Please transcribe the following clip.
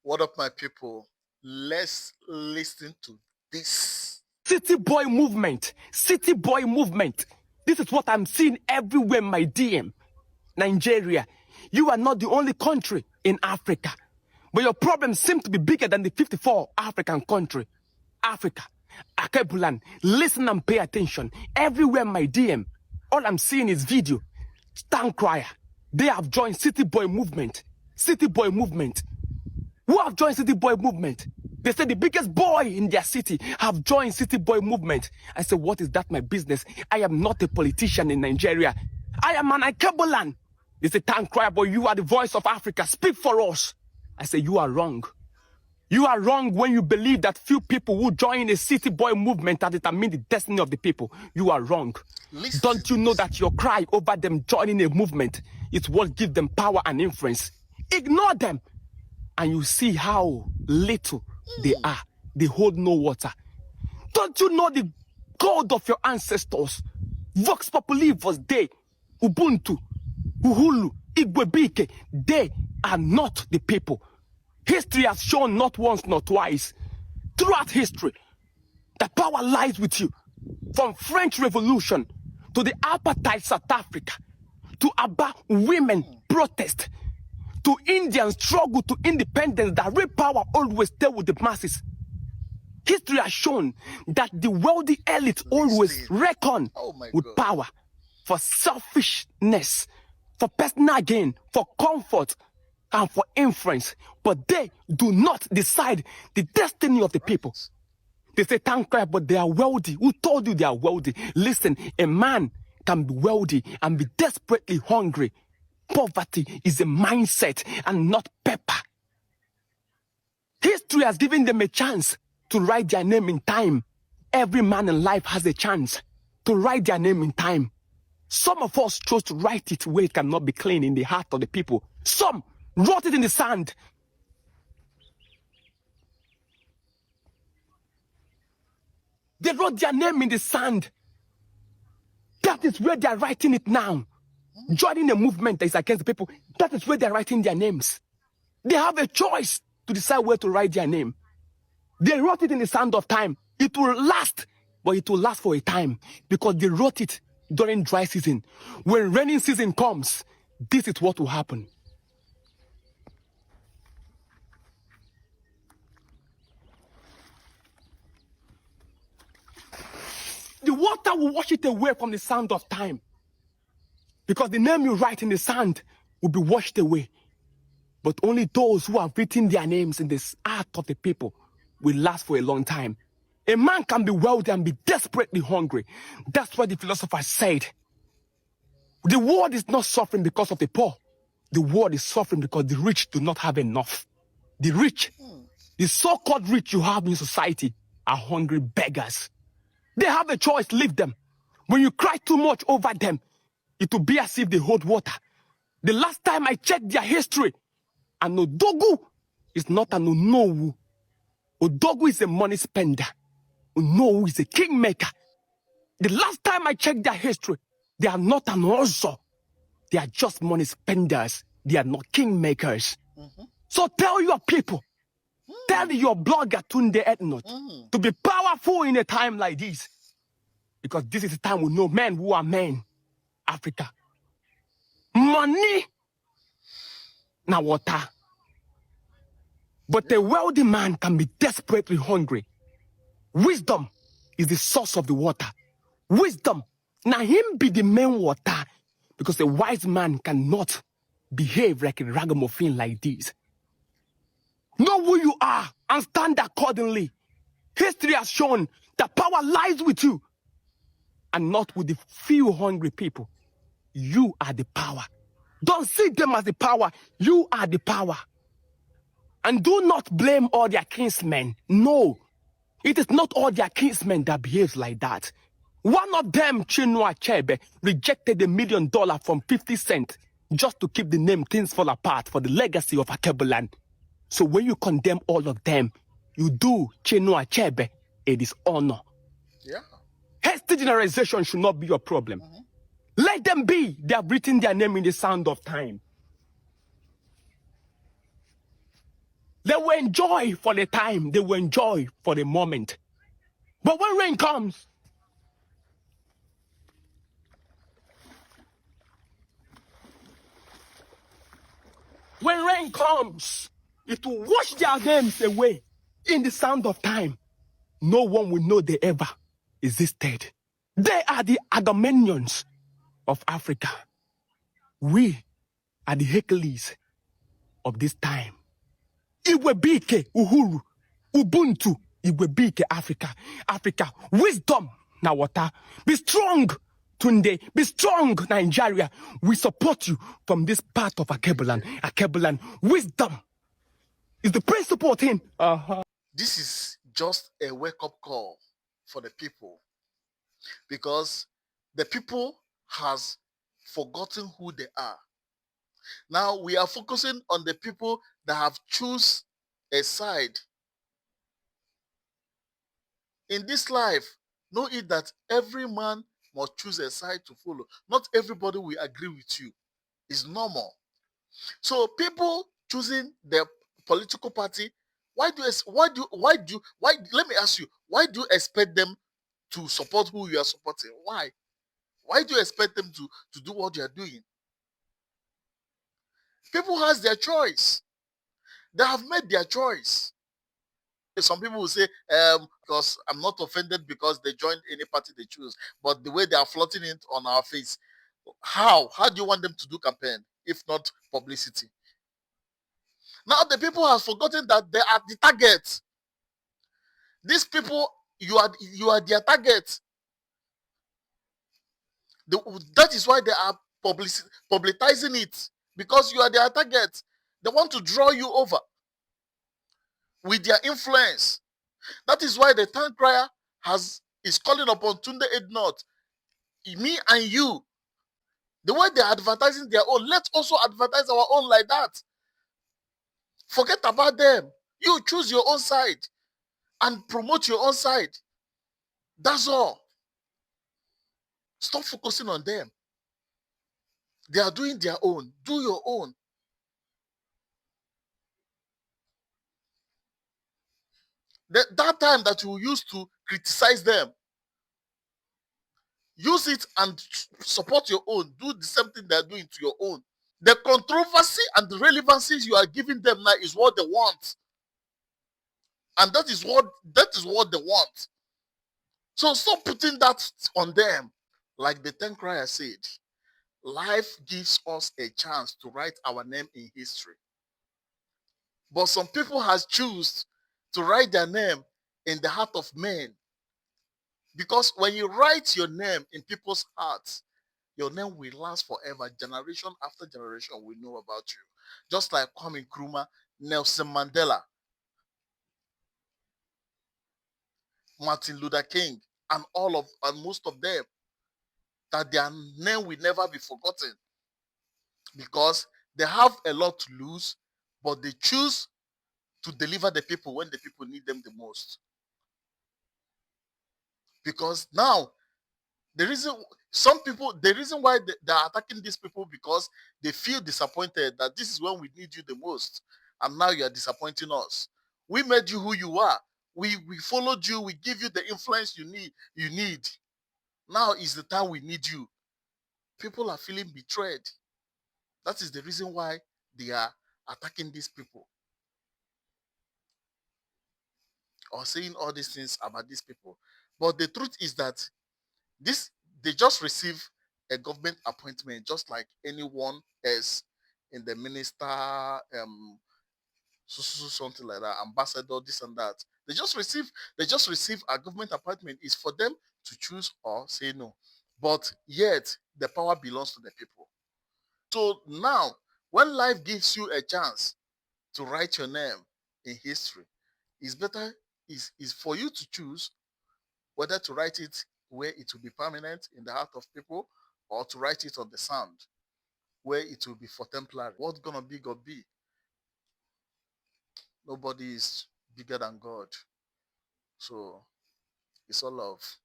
What up, my people? Let's listen to this. City boy movement. City boy movement. This is what I'm seeing everywhere, my DM. Nigeria, you are not the only country in Africa. But your problem seems to be bigger than the 54 African country. Africa, Akebulan, listen and pay attention. Everywhere, my DM, all I'm seeing is video. Stand crier. They have joined City Boy movement. City Boy movement. Who have joined City Boy movement? They say the biggest boy in their city have joined City Boy movement. I say, what is that my business? I am not a politician in Nigeria. I am an Ikebulan. They say, thank cry, but you are the voice of Africa. Speak for us. I say, you are wrong. You are wrong when you believe that few people who join a City Boy movement that determine the destiny of the people. You are wrong. Listen. Don't you know that your cry over them joining a movement is what gives them power and influence? Ignore them. And you see how little they are. They hold no water. Don't you know the God of your ancestors? Vox Populi was they. Ubuntu, Uhulu, Igwebike. They are not the people. History has shown not once, not twice. Throughout history, the power lies with you. From French Revolution to the apartheid South Africa, to Aba women protest, to Indian struggle to independence, that real power always stay with the masses. History has shown that the wealthy elite always reckon with power for selfishness, for personal gain, for comfort, and for influence. But they do not decide the destiny of the people. They say, thank God, but they are wealthy. Who told you they are wealthy? Listen, a man can be wealthy and be desperately hungry. Poverty is a mindset and not paper. History has given them a chance to write their name in time. Every man in life has a chance to write their name in time. Some of us chose to write it where it cannot be clean in the heart of the people. Some wrote it in the sand. They wrote their name in the sand. That is where they are writing it now. Joining a movement that is against the people, that is where they are writing their names. They have a choice to decide where to write their name. They wrote it in the sand of time. It will last, but it will last for a time because they wrote it during dry season. When rainy season comes, this is what will happen. The water will wash it away from the sand of time. Because the name you write in the sand will be washed away. But only those who have written their names in the heart of the people will last for a long time. A man can be wealthy and be desperately hungry. That's what the philosopher said. The world is not suffering because of the poor. The world is suffering because the rich do not have enough. The rich, the so-called rich you have in society are hungry beggars. They have a choice, leave them. When you cry too much over them, it will be as if they hold water. The last time I checked their history, an Odogu is not an Unowu. Odogu is a money spender. Unowu is a kingmaker. The last time I checked their history, they are not an Ozo. They are just money spenders. They are not kingmakers. So tell your people, tell your blogger Tunde Etnot to be powerful in a time like this. Because this is the time we know men who are men. Africa. Money, now water. But a wealthy man can be desperately hungry. Wisdom is the source of the water. Wisdom, now him be the main water. Because a wise man cannot behave like a ragamuffin like this. Know who you are and stand accordingly. History has shown that power lies with you and not with the few hungry people. You are the power. Don't see them as the power. You are the power. And do not blame all their kinsmen. No. It is not all their kinsmen that behaves like that. One of them, Chinua Achebe, rejected $1 million from 50 Cent just to keep the name Things Fall Apart for the legacy of Akebulan. So when you condemn all of them, you do Chinua Achebe a dishonor. Yeah. Hasty generalization should not be your problem. Let them be. They have written their name in the sand of time. They will enjoy for the time. They will enjoy for the moment. But when rain comes, it will wash their names away in the sand of time. No one will know they ever existed. They are the Agamemnons of Africa. We are the Hercules of this time. Iwebike, Uhuru, Ubuntu, Iwebike, Africa. Africa, wisdom, Nawata. Be strong, Tunde. Be strong, Nigeria. We support you from this part of Akebulan. Akebulan, wisdom is the principal thing. This is just a wake-up call for the people, because the people has forgotten who they are. Now we are focusing on the people that have choose a side. In this life, know it that every man must choose a side to follow. Not everybody will agree with you. It's normal. So people choosing their political party, why let me ask you, why do you expect them to support who you are supporting? Why? Why do you expect them to do what you are doing? People has their choice. They have made their choice. Some people will say, because I'm not offended because they joined any party they choose, but the way they are floating it on our face, how do you want them to do campaign if not publicity? Now the people have forgotten that they are the target. These people, you are their target. That is why they are publicizing it, because you are their target. They want to draw you over with their influence. That is why the town crier is calling upon Tunde Ednot, me and you. The way they are advertising their own, let's also advertise our own like that. Forget about them. You choose your own side and promote your own side. That's all. Stop focusing on them. They are doing their own. Do your own. That time that you used to criticize them, use it and support your own. Do the same thing they're doing to your own. The controversy and the relevancies you are giving them now is what they want. And that is what they want. So stop putting that on them. Like the 10th crier said, life gives us a chance to write our name in history. But some people has chosen to write their name in the heart of men. Because when you write your name in people's hearts, your name will last forever. Generation after generation will know about you. Just like Kwame Nkrumah, Nelson Mandela, Martin Luther King, and most of them, that their name will never be forgotten, because they have a lot to lose, but they choose to deliver the people when the people need them the most. Because now, the reason why they are attacking these people, because they feel disappointed that this is when we need you the most, and now you are disappointing us. We made you who you are. We followed you. We give you the influence you need. Now is the time we need you. People are feeling betrayed. That is the reason why they are attacking these people, or saying all these things about these people. But the truth is that this they just receive a government appointment just like anyone else in the minister, something like that, ambassador, this and that. They just receive a government appointment. Is for them to choose or say no. But yet the power belongs to the people. So now, when life gives you a chance to write your name in history, it's better is for you to choose whether to write it where it will be permanent in the heart of people, or to write it on the sand where it will be for temporary. What's gonna be gonna be. Nobody is bigger than God. So it's all love.